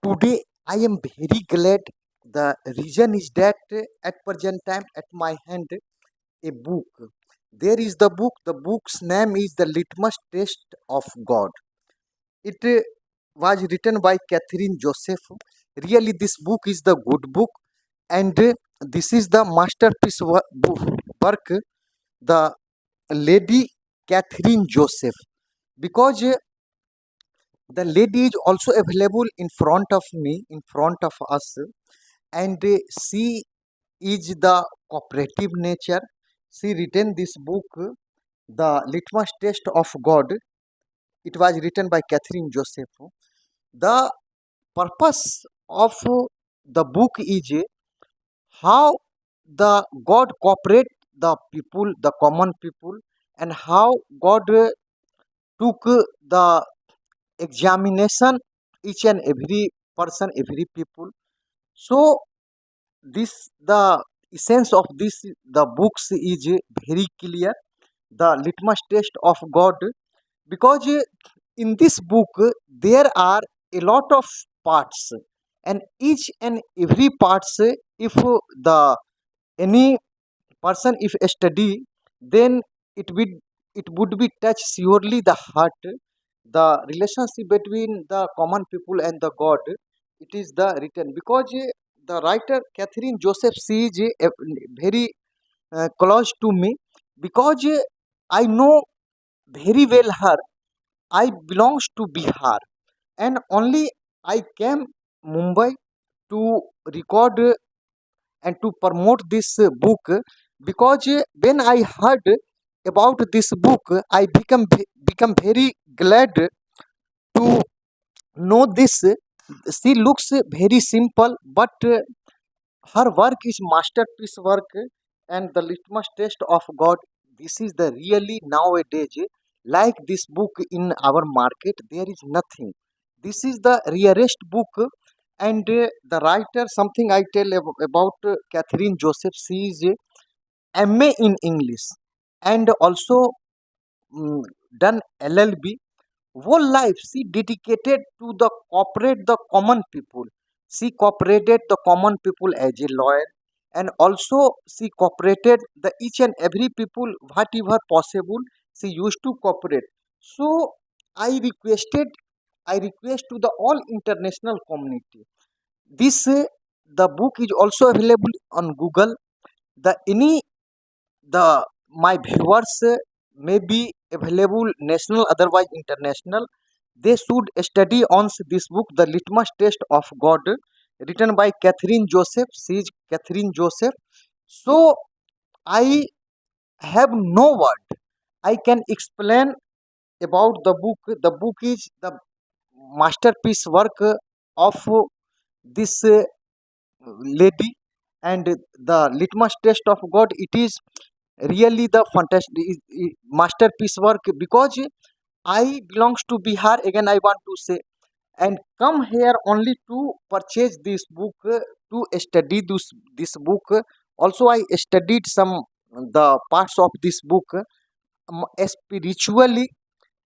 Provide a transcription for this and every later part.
Today I am very glad. The reason is that at present time at my hand a book. There is the book. The book's name is The Litmus Test of God. It was written by Catherine Joseph. Really, this book is the good book, and this is the masterpiece work. The lady Catherine Joseph, because the lady is also available in front of me, in front of us, and she is the cooperative nature. She written this book, The Litmus Test of God. It was written by Catherine Joseph. The purpose of the book is how the God cooperate the people, the common people, and how God took the examination each and every person, every people. So this the essence of this the books is very clear. The litmus test of God, because in this book there are a lot of parts, and each and every parts, if the any person if study, then it would it would be touch surely the heart, the relationship between the common people and the God. It is the written because the writer Catherine Joseph, she is very close to me, because I know very well her. I belongs to Bihar, and only I came Mumbai to record and to promote this book, because when I heard about this book, I become very glad to know this. She looks very simple, but her work is masterpiece work, and the litmus test of God. This is the really nowadays like this book in our market. There is nothing. This is the rarest book, and the writer something I tell about Catherine Joseph. She is MA in English, and also done LLB. Whole life she dedicated to the corporate, the common people. She cooperated the common people as a lawyer, and also she cooperated the each and every people whatever possible. She used to cooperate. So I requested, I request to the all international community. This the book is also available on Google. The any the my viewers may be available national, otherwise international. They should study on this book, The Litmus Test of God, written by Catherine Joseph. She is Catherine Joseph. So I have no word. I can explain about the book. The book is the masterpiece work of this lady, and the litmus test of God. It is really the fantastic masterpiece work, because I belongs to Bihar, again I want to say, and come here only to purchase this book, to study this book. Also I studied some the parts of this book, spiritually,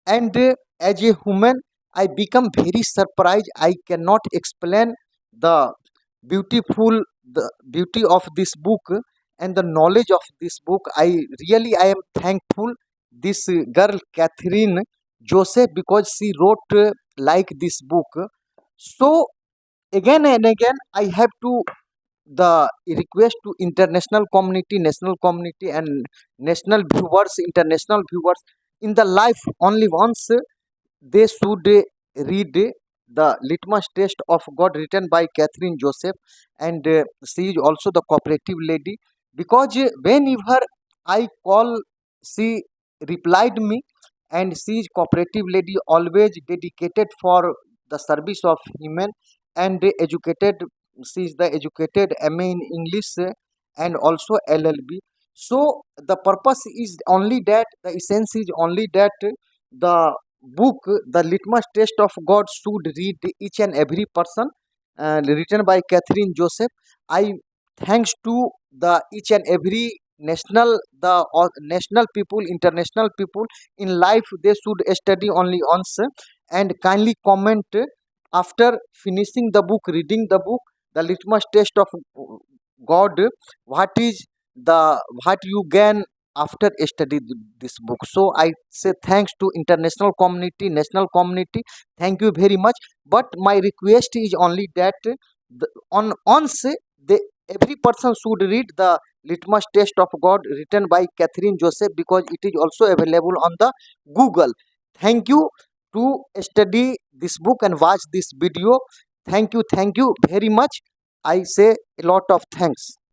and as a human I become very surprised. I cannot explain the beautiful, the beauty of this book and the knowledge of this book. I am thankful this girl Catherine Joseph, because she wrote like this book. So again and again I have to the request to international community, national community, and national viewers, international viewers, in the life only once they should read the litmus test of God, written by Catherine Joseph, and she is also the cooperative lady, because whenever I call, she replied me, and she is cooperative lady, always dedicated for the service of human, and educated. She is the educated MA in English, and also LLB. So the purpose is only that, the essence is only that the book, The Litmus Test of God, should read each and every person, written by Catherine Joseph. I thanks to the each and every national, the national people, international people in life. They should study only once, and kindly comment after finishing the book, reading the book, the litmus test of God, what is the what you gain after study this book. So I say thanks to international community, national community, thank you very much. But my request is only that on say they every person should read the litmus test of God written by Catherine Joseph, because it is also available on the Google. Thank you to study this book and watch this video. Thank you very much. I say a lot of thanks.